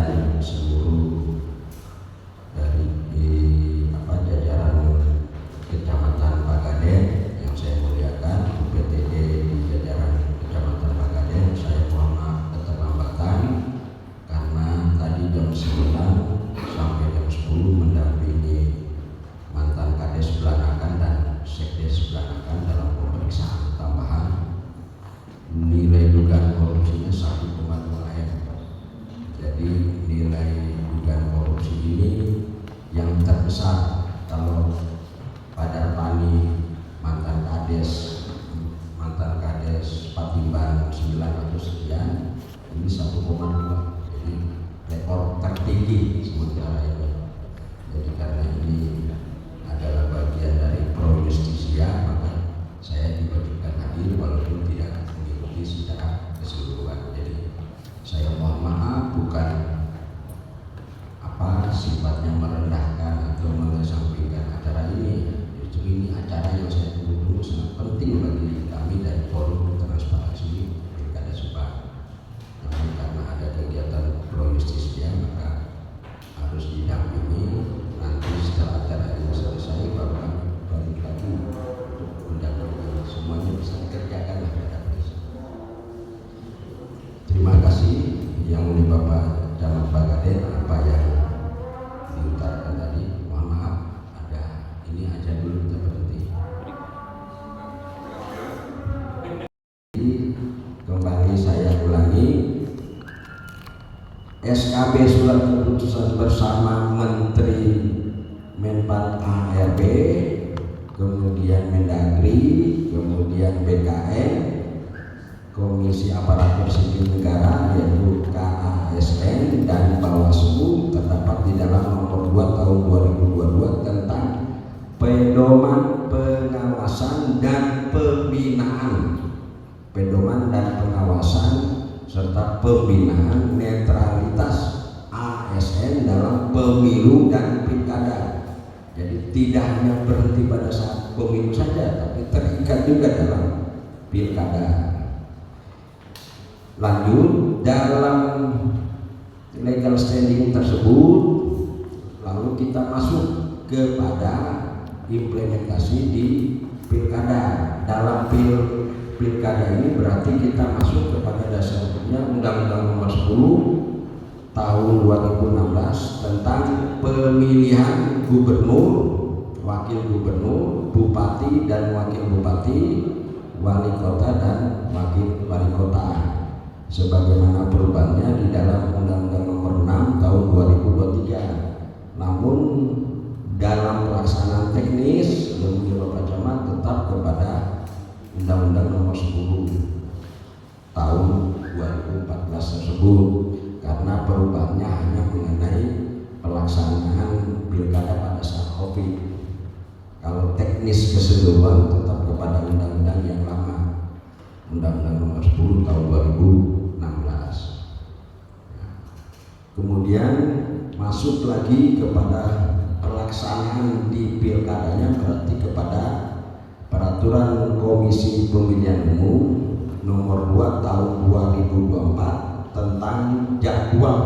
dan seluruh dari jajaran Kecamatan Pagaden yang saya muliakan, UPTD di jajaran Kecamatan Pagaden, saya mohon maaf keterlambatan karena tadi jam 9 sampai jam 10 mendampingi mantan Kades Belanakan dan Sekdes Belanakan dalam pemeriksaan tambahan. Nilai dugaan korupsinya 1,2 M. Jadi nilai dugaan korupsi ini yang terbesar kalau pada Pani mantan Kades Patimban 900 sekian, ini 1,2. Jadi rekor tertinggi sementara ini. Jadi karena ini adalah bagian dari pro justisia, maka saya diwajibkan hadir walaupun tidak mengikuti secara keseluruhan. Jadi saya mohon maaf, bukan sifatnya merendahkan atau mengesampingkan acara ini. Justru ini acara yang saya tunggu-tunggu, sangat penting bagi kami dari Forum Transparansi Pilkada Subang. Namun karena ada kegiatan pro justisia, maka harus didampingi. Nanti setelah acara ini selesai, baru kami balik lagi mendampingi. Semuanya bisa dikerjakan lah pada prinsip. Terima kasih yang mulia Bapak Camat Pagaden. Apa yang diutarakan tadi, mohon maaf, ada ini aja dulu kita berhenti. Jadi kembali saya ulangi, SKB surat keputusan bersama Menteri Menpan ARB, kemudian Mendagri, kemudian BKN, Komisi Aparatur Sipil Negara yaitu KASN dan Bawaslu, terdapat di dalam nomor 2 tahun 2022 tentang pedoman pengawasan dan pembinaan, serta pembinaan netralitas ASN dalam pemilu dan pilkada. Jadi tidak hanya berhenti pada saat pemilu saja, tapi terikat juga dalam pilkada. Lanjut, dalam legal standing tersebut, lalu kita masuk kepada implementasi di pilkada. Dalam pilkada ini berarti kita masuk kepada dasar hukumnya Undang-Undang Nomor 10 Tahun 2016 tentang pemilihan gubernur, wakil gubernur, bupati dan wakil bupati, wali kota dan wakil wali kota, sebagaimana perubahannya di dalam Undang-Undang Nomor 6 Tahun 2023. Namun dalam pelaksanaan teknis, menurut Bapak Camat tetap kepada Undang-Undang Nomor 10 Tahun 2014 tersebut, karena perubahannya hanya mengenai pelaksanaan pilkada pada saat COVID. Kalau teknis keseluruhan tetap kepada undang-undang yang lama, Undang-Undang Nomor 10 Tahun 2016. Kemudian masuk lagi kepada pelaksanaan di pilkadanya, berarti kepada Peraturan Komisi Pemilihan Umum Nomor 2 Tahun 2024 tentang jadwal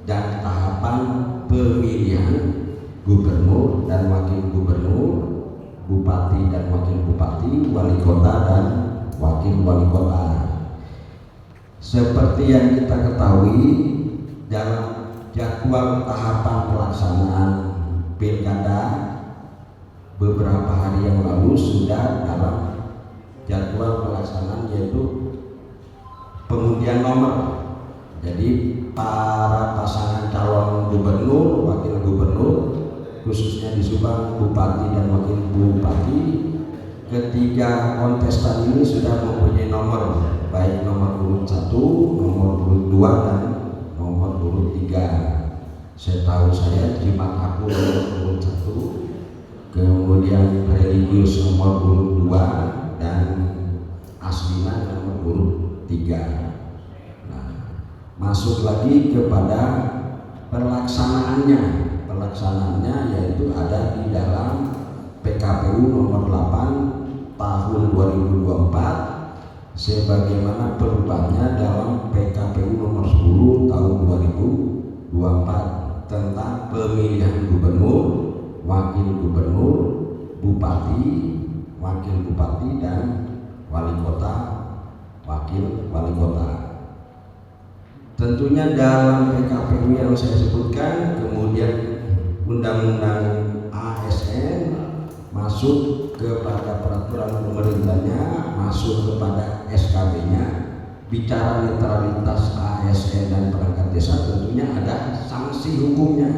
dan tahapan pemilihan gubernur dan wakil gubernur, bupati dan wakil bupati, wali kota dan wakil wali kota. Seperti yang kita ketahui, dalam jadwal tahapan pelaksanaan pilkada beberapa hari yang lalu sudah dalam jadwal pelaksanaan, yaitu pengundian nomor. Jadi para pasangan calon gubernur, wakil gubernur, khususnya di Subang, bupati dan wakil bupati, ketiga kontestan ini sudah mempunyai nomor, baik nomor urut 1, nomor urut 2 dan nomor urut 3. Setahu saya Jimat Aku nomor urut 1, kemudian religius nomor urut 2 dan Aslina nomor urut 3. Nah, masuk lagi kepada pelaksanaannya, yaitu ada di dalam PKPU nomor 8 tahun 2024 sebagaimana perubahannya dalam PKPU nomor 10 tahun 2023. 24 tentang pemilihan gubernur, wakil gubernur, bupati, wakil bupati, dan wali kota, wakil wali kota. Tentunya dalam PKPU yang saya sebutkan, kemudian undang-undang ASN masuk kepada peraturan pemerintahnya, masuk kepada SKB-nya, bicara netralitas ASN dan perangkat desa, tentunya ada sanksi hukumnya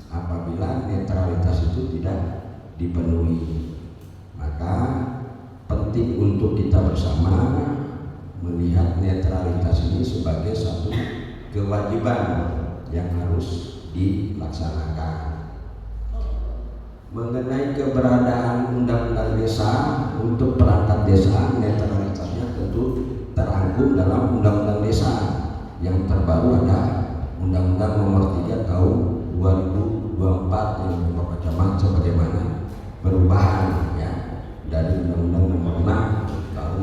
apabila netralitas itu tidak dipenuhi. Maka penting untuk kita bersama melihat netralitas ini sebagai satu kewajiban yang harus dilaksanakan. Mengenai keberadaan undang-undang desa untuk perangkat desa, netralitasnya tentu terangkum dalam undang-undang desa. Yang terbaru ada Undang-Undang Nomor 3 Tahun 2024 yang Bapak Camat sebagaimana perubahan ya dari Undang-Undang Nomor 6 Tahun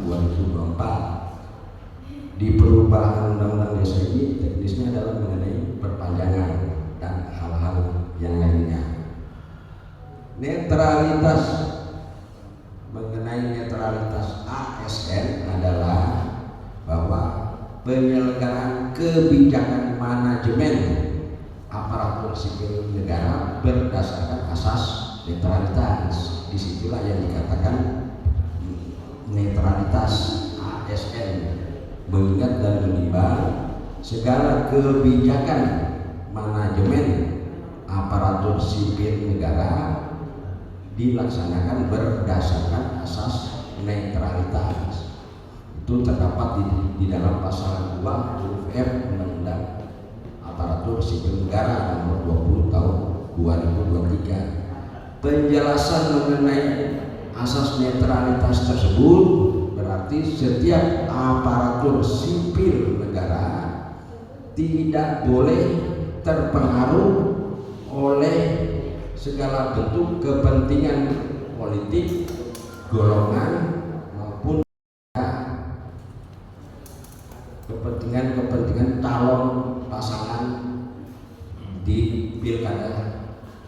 2024. Di perubahan undang-undang desa ini teknisnya adalah mengenai perpanjangan dan hal-hal yang lainnya. Netralitas, mengenai netralitas ASN adalah bahwa penyelenggaraan kebijakan manajemen aparatur sipil negara berdasarkan asas netralitas. Disitulah yang dikatakan netralitas ASN, mengingat dan menimbang segala kebijakan manajemen aparatur sipil negara dilaksanakan berdasarkan asas netralitas. Itu terdapat di dalam pasal 2 huruf F Undang-Undang Aparatur Sipil Negara Nomor 20 Tahun 2023. Penjelasan mengenai asas netralitas tersebut berarti setiap aparatur sipil negara tidak boleh terpengaruh oleh segala bentuk kepentingan politik, golongan maupun kepentingan calon pasangan di Pilkada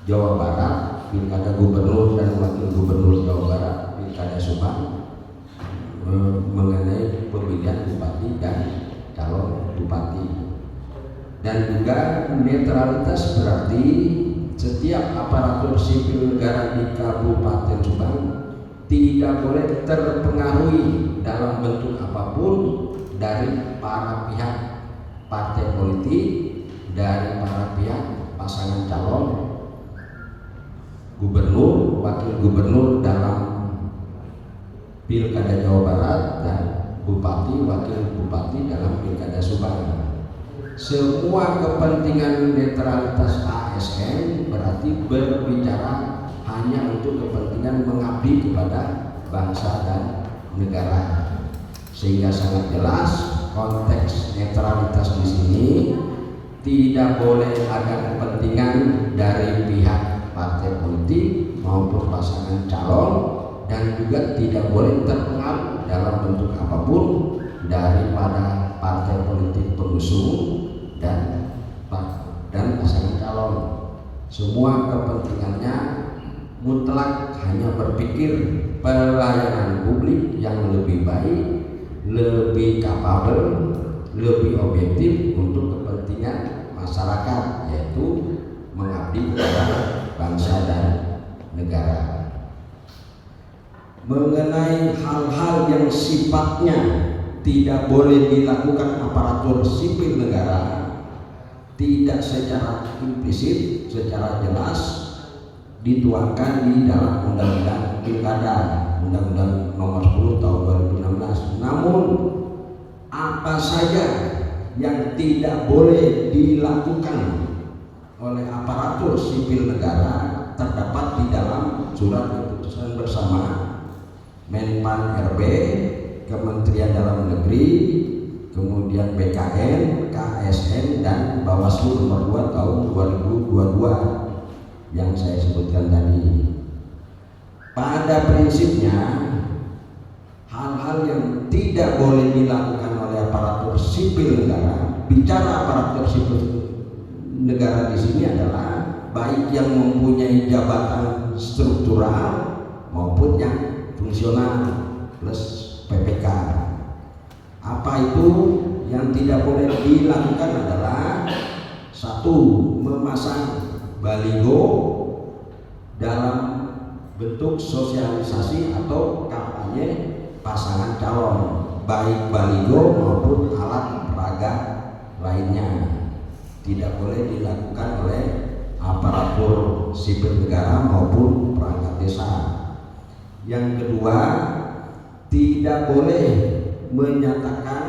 Jawa Barat, Pilkada Gubernur dan Wakil Gubernur Jawa Barat, Pilkada Subang, mengenai pemilihan bupati dan calon bupati. Dan juga netralitas berarti setiap aparatur sipil negara di Kabupaten Subang tidak boleh terpengaruhi dalam bentuk apapun dari para pihak partai politik, dari para pihak pasangan calon gubernur, wakil gubernur dalam Pilkada Jawa Barat, dan bupati, wakil bupati dalam Pilkada Subang. Semua kepentingan netralitas ASN berarti berbicara hanya untuk kepentingan mengabdi kepada bangsa dan negara. Sehingga sangat jelas konteks netralitas di sini tidak boleh ada kepentingan dari pihak partai politik maupun pasangan calon, dan juga tidak boleh terpengaruh dalam bentuk apapun daripada partai politik pengusung dan pasangan calon. Semua kepentingannya mutlak hanya berpikir pelayanan publik yang lebih baik, lebih kapabel, lebih objektif untuk kepentingan masyarakat, yaitu mengabdi kepada bangsa dan negara. Mengenai hal-hal yang sifatnya tidak boleh dilakukan aparatur sipil negara, tidak secara implisit, secara jelas dituangkan di dalam Undang-Undang Pilkada, Undang-Undang Nomor 10 Tahun 2016. Namun apa saja yang tidak boleh dilakukan oleh aparatur sipil negara terdapat di dalam surat keputusan bersama Menpan RB, Kementerian Dalam Negeri, kemudian BKN, KSN, dan Bawaslu Nomor 2 Tahun 2022 yang saya sebutkan tadi. Pada prinsipnya, hal-hal yang tidak boleh dilakukan oleh aparatur sipil negara, bicara aparatur sipil negara di sini adalah baik yang mempunyai jabatan struktural maupun yang fungsional plus PPK. Apa itu yang tidak boleh dilakukan adalah satu, memasang baliho dalam bentuk sosialisasi atau kampanye pasangan calon, baik baliho maupun alat peraga lainnya. Tidak boleh dilakukan oleh aparatur sipil negara maupun perangkat desa. Yang kedua, tidak boleh menyatakan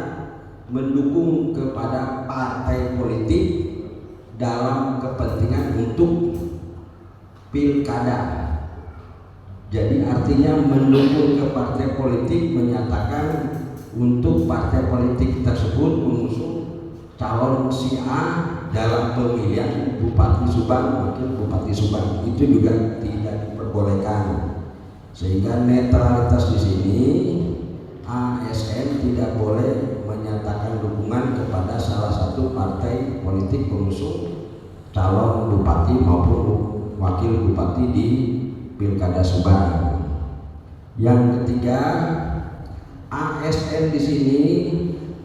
mendukung kepada partai politik dalam kepentingan untuk pilkada. Jadi artinya mendukung ke partai politik menyatakan untuk partai politik tersebut mengusung calon si A dalam pemilihan Bupati Subang, Wakil Bupati Subang, itu juga tidak diperbolehkan. Sehingga netralitas di sini, ASN tidak boleh menyatakan dukungan kepada salah satu partai politik pengusung calon bupati maupun wakil bupati di Pilkada Subang. Yang ketiga, ASN di sini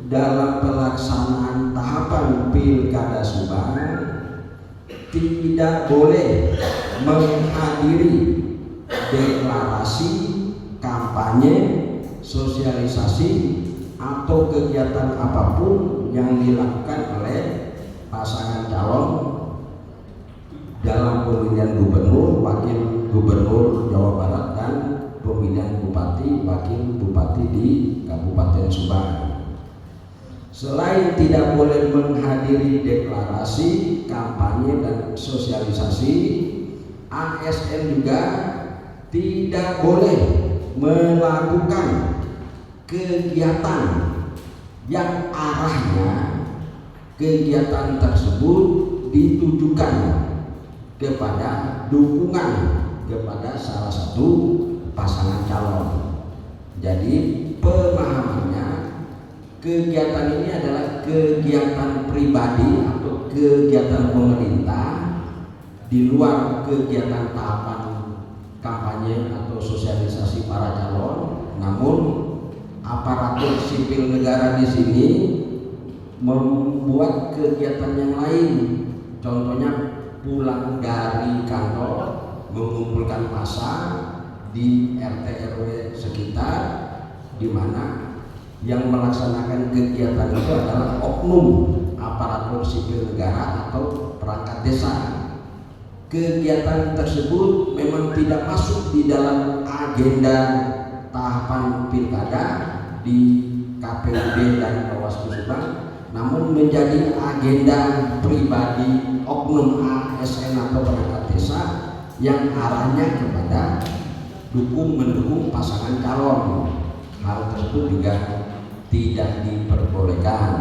dalam pelaksanaan tahapan Pilkada Subang tidak boleh menghadiri deklarasi, kampanye, sosialisasi atau kegiatan apapun yang dilakukan oleh pasangan calon dalam pemilihan gubernur, wakil gubernur Jawa Barat dan pemilihan bupati, wakil bupati di Kabupaten Subang. Selain tidak boleh menghadiri deklarasi, kampanye dan sosialisasi, ASN juga tidak boleh melakukan kegiatan yang arahnya kegiatan tersebut ditujukan kepada dukungan kepada salah satu pasangan calon. Jadi pemahamannya, kegiatan ini adalah kegiatan pribadi atau kegiatan pemerintah di luar kegiatan tahapan kampanye atau sosialisasi para calon. Namun aparatur sipil negara di sini membuat kegiatan yang lain, contohnya pulang dari kantor mengumpulkan massa di RT RW sekitar, di mana yang melaksanakan kegiatan itu adalah oknum aparatur sipil negara atau perangkat desa. Kegiatan tersebut memang tidak masuk di dalam agenda tahapan pilkada di KPUD dan Bawaslu Subang, namun menjadi agenda pribadi oknum ASN atau perangkat desa yang arahnya kepada mendukung pasangan calon. Hal tersebut juga tidak diperbolehkan.